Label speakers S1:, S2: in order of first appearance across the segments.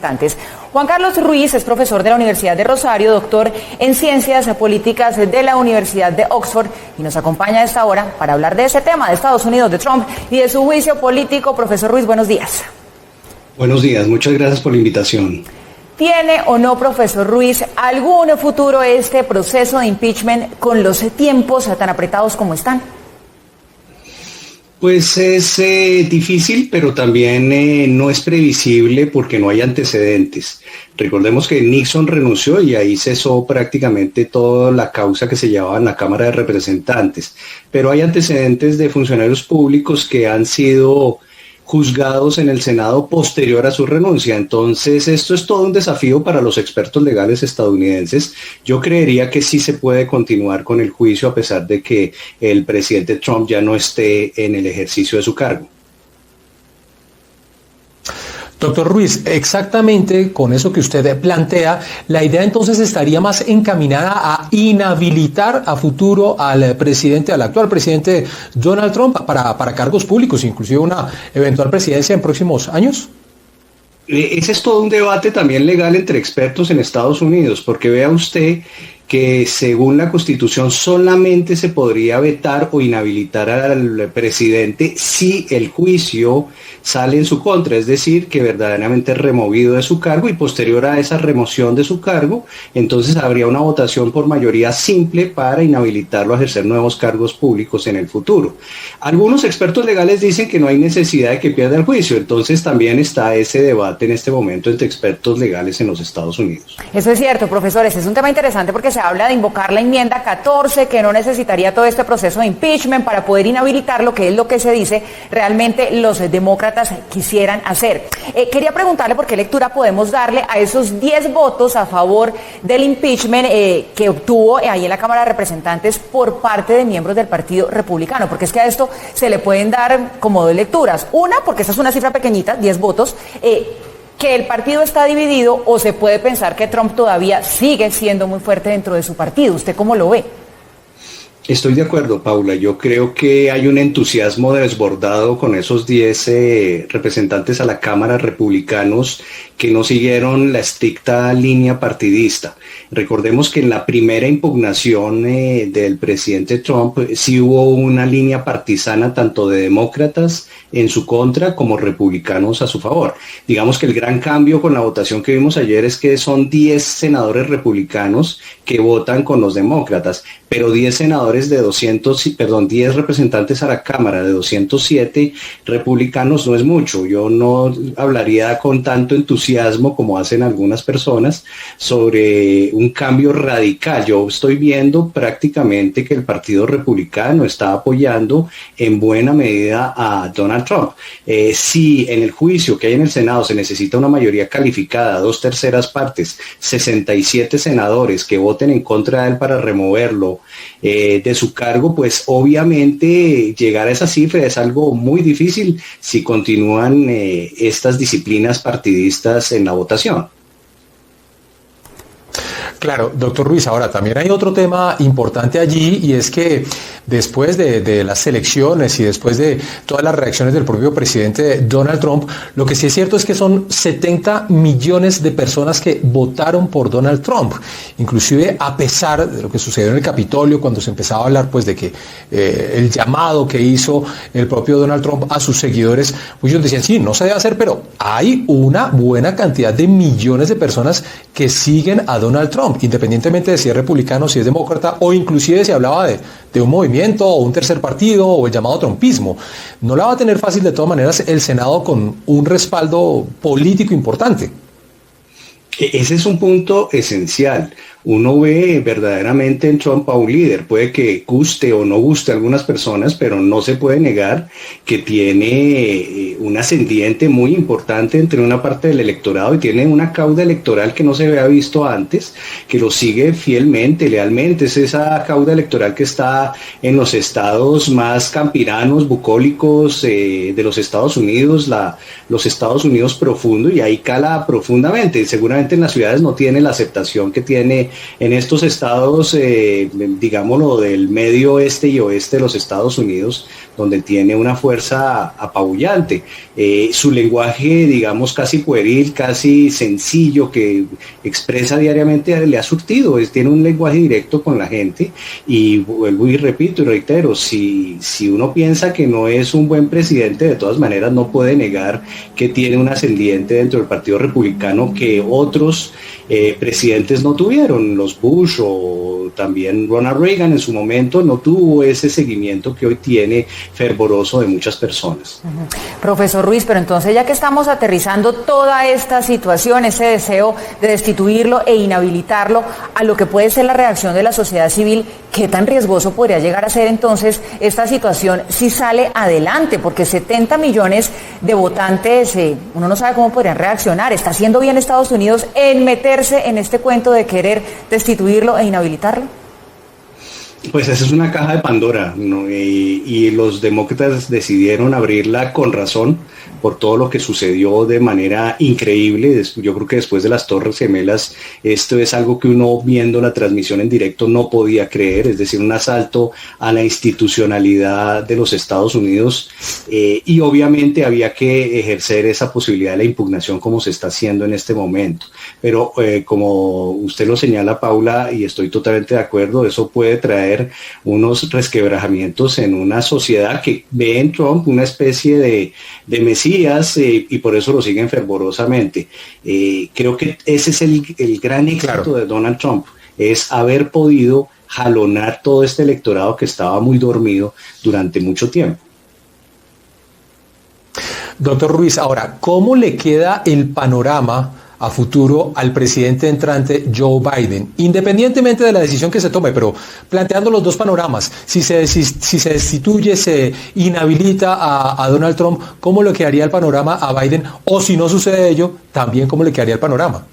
S1: Juan Carlos Ruiz es profesor de la Universidad de Rosario, doctor en Ciencias Políticas de la Universidad de Oxford y nos acompaña a esta hora para hablar de ese tema de Estados Unidos, de Trump y de su juicio político. Profesor Ruiz, buenos días.
S2: Buenos días, muchas gracias por la invitación.
S1: ¿Tiene o no, profesor Ruiz, algún futuro este proceso de impeachment con los tiempos tan apretados como están?
S2: Pues es difícil, pero también no es previsible porque no hay antecedentes. Recordemos que Nixon renunció y ahí cesó prácticamente toda la causa que se llevaba en la Cámara de Representantes. Pero hay antecedentes de funcionarios públicos que han sido juzgados en el Senado posterior a su renuncia. Entonces, esto es todo un desafío para los expertos legales estadounidenses. Yo creería que sí se puede continuar con el juicio a pesar de que el presidente Trump ya no esté en el ejercicio de su cargo.
S3: Doctor Ruiz, exactamente con eso que usted plantea, la idea entonces estaría más encaminada a inhabilitar a futuro al presidente, al actual presidente Donald Trump para cargos públicos, inclusive una eventual presidencia en próximos años.
S2: Ese es todo un debate también legal entre expertos en Estados Unidos, porque vea usted que según la Constitución solamente se podría vetar o inhabilitar al presidente si el juicio sale en su contra, es decir, que verdaderamente es removido de su cargo y posterior a esa remoción de su cargo, entonces habría una votación por mayoría simple para inhabilitarlo a ejercer nuevos cargos públicos en el futuro. Algunos expertos legales dicen que no hay necesidad de que pierda el juicio, entonces también está ese debate en este momento entre expertos legales en los Estados Unidos.
S1: Eso es cierto, profesores, es un tema interesante porque se habla de invocar la enmienda 14, que no necesitaría todo este proceso de impeachment para poder inhabilitarlo, que es lo que se dice realmente los demócratas quisieran hacer. Quería preguntarle por qué lectura podemos darle a esos 10 votos a favor del impeachment que obtuvo ahí en la Cámara de Representantes por parte de miembros del Partido Republicano, porque es que a esto se le pueden dar como dos lecturas. Una, porque esta es una cifra pequeñita, 10 votos, que el partido está dividido, o se puede pensar que Trump todavía sigue siendo muy fuerte dentro de su partido. ¿Usted cómo lo ve?
S2: Estoy de acuerdo, Paula. Yo creo que hay un entusiasmo desbordado con esos 10 representantes a la Cámara republicanos que no siguieron la estricta línea partidista. Recordemos que en la primera impugnación del presidente Trump sí hubo una línea partisana tanto de demócratas en su contra como republicanos a su favor. Digamos que el gran cambio con la votación que vimos ayer es que son 10 senadores republicanos que votan con los demócratas, pero 10 senadores de 10 representantes a la Cámara de 207 republicanos no es mucho. Yo no hablaría con tanto entusiasmo como hacen algunas personas sobre un cambio radical. Yo estoy viendo prácticamente que el Partido Republicano está apoyando en buena medida a Donald Trump. Si en el juicio que hay en el Senado se necesita una mayoría calificada, 2/3 partes, 67 senadores que voten en contra de él para removerlo de su cargo, pues obviamente llegar a esa cifra es algo muy difícil si continúan estas disciplinas partidistas en la votación.
S3: Claro, doctor Ruiz, ahora también hay otro tema importante allí y es que después de las elecciones y después de todas las reacciones del propio presidente Donald Trump, lo que sí es cierto es que son 70 millones de personas que votaron por Donald Trump, inclusive a pesar de lo que sucedió en el Capitolio cuando se empezaba a hablar pues de que el llamado que hizo el propio Donald Trump a sus seguidores, pues ellos decían sí, no se debe hacer, pero hay una buena cantidad de millones de personas que siguen a Donald Trump, independientemente de si es republicano, si es demócrata o inclusive si hablaba de un movimiento o un tercer partido o el llamado trumpismo. No la va a tener fácil de todas maneras el Senado con un respaldo político importante.
S2: Ese es un punto esencial. Uno ve verdaderamente en Trump a un líder. Puede que guste o no guste a algunas personas, pero no se puede negar que tiene un ascendiente muy importante entre una parte del electorado y tiene una cauda electoral que no se había visto antes, que lo sigue fielmente, lealmente. Es esa cauda electoral que está en los estados más campiranos, bucólicos de los Estados Unidos, los Estados Unidos profundo, y ahí cala profundamente. Seguramente en las ciudades no tiene la aceptación que tiene en estos estados, digámoslo, del medio oeste y oeste de los Estados Unidos, donde tiene una fuerza apabullante. Su lenguaje, digamos, casi pueril, casi sencillo, que expresa diariamente, le ha surtido, tiene un lenguaje directo con la gente, y vuelvo y repito y reitero, si uno piensa que no es un buen presidente, de todas maneras no puede negar que tiene un ascendiente dentro del Partido Republicano que otros presidentes no tuvieron. Los Bush o también Ronald Reagan en su momento no tuvo ese seguimiento que hoy tiene fervoroso de muchas personas.
S1: Profesor Ruiz, pero entonces, ya que estamos aterrizando toda esta situación, ese deseo de destituirlo e inhabilitarlo, a lo que puede ser la reacción de la sociedad civil, ¿qué tan riesgoso podría llegar a ser entonces esta situación si sale adelante? Porque 70 millones de votantes, uno no sabe cómo podrían reaccionar. ¿Está haciendo bien Estados Unidos en meterse en este cuento de querer destituirlo e inhabilitarlo?
S2: Pues esa es una caja de Pandora, ¿no? Y los demócratas decidieron abrirla con razón por todo lo que sucedió de manera increíble. Yo creo que después de las Torres Gemelas, esto es algo que uno, viendo la transmisión en directo, no podía creer, es decir, un asalto a la institucionalidad de los Estados Unidos, y obviamente había que ejercer esa posibilidad de la impugnación como se está haciendo en este momento. Pero como usted lo señala, Paula, y estoy totalmente de acuerdo, eso puede traer unos resquebrajamientos en una sociedad que ve en Trump una especie de mesías, y por eso lo siguen fervorosamente. Creo que ese es el gran éxito de Donald Trump, es haber podido jalonar todo este electorado que estaba muy dormido durante mucho tiempo.
S3: Doctor Ruiz, ahora, ¿cómo le queda el panorama a futuro al presidente entrante Joe Biden, independientemente de la decisión que se tome, pero planteando los dos panoramas? Si se destituye, se inhabilita a Donald Trump, ¿cómo le quedaría el panorama a Biden? O si no sucede ello, también ¿cómo le quedaría el panorama?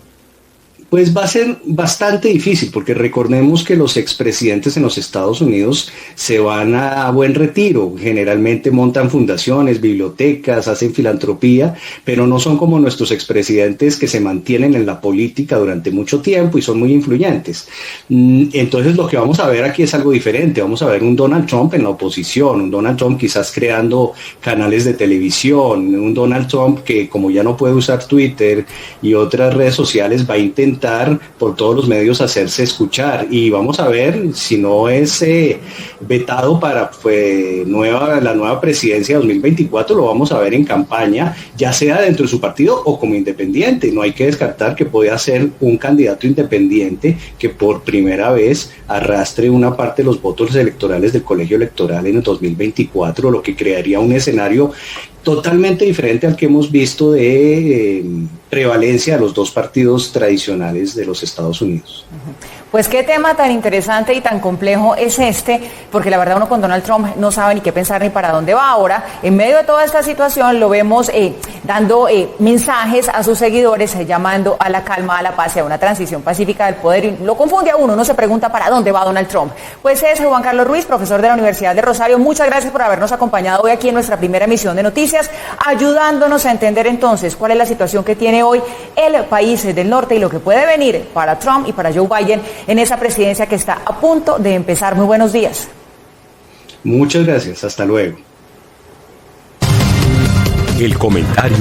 S2: Pues va a ser bastante difícil, porque recordemos que los expresidentes en los Estados Unidos se van a buen retiro, generalmente montan fundaciones, bibliotecas, hacen filantropía, pero no son como nuestros expresidentes que se mantienen en la política durante mucho tiempo y son muy influyentes. Entonces lo que vamos a ver aquí es algo diferente. Vamos a ver un Donald Trump en la oposición, un Donald Trump quizás creando canales de televisión, un Donald Trump que, como ya no puede usar Twitter y otras redes sociales, va a intentar por todos los medios hacerse escuchar, y vamos a ver si no es vetado para la nueva presidencia de 2024. Lo vamos a ver en campaña, ya sea dentro de su partido o como independiente. No hay que descartar que pueda ser un candidato independiente que por primera vez arrastre una parte de los votos electorales del colegio electoral en el 2024, lo que crearía un escenario totalmente diferente al que hemos visto de prevalencia de los dos partidos tradicionales de los Estados Unidos.
S1: Pues qué tema tan interesante y tan complejo es este, porque la verdad uno con Donald Trump no sabe ni qué pensar ni para dónde va. Ahora, en medio de toda esta situación, lo vemos dando mensajes a sus seguidores, llamando a la calma, a la paz y a una transición pacífica del poder. Y lo confunde a uno se pregunta para dónde va Donald Trump. Pues es Juan Carlos Ruiz, profesor de la Universidad de Rosario. Muchas gracias por habernos acompañado hoy aquí en nuestra primera emisión de noticias, ayudándonos a entender entonces cuál es la situación que tiene hoy el país del norte y lo que puede venir para Trump y para Joe Biden en esa presidencia que está a punto de empezar. Muy buenos días.
S2: Muchas gracias, hasta luego.
S4: El comentario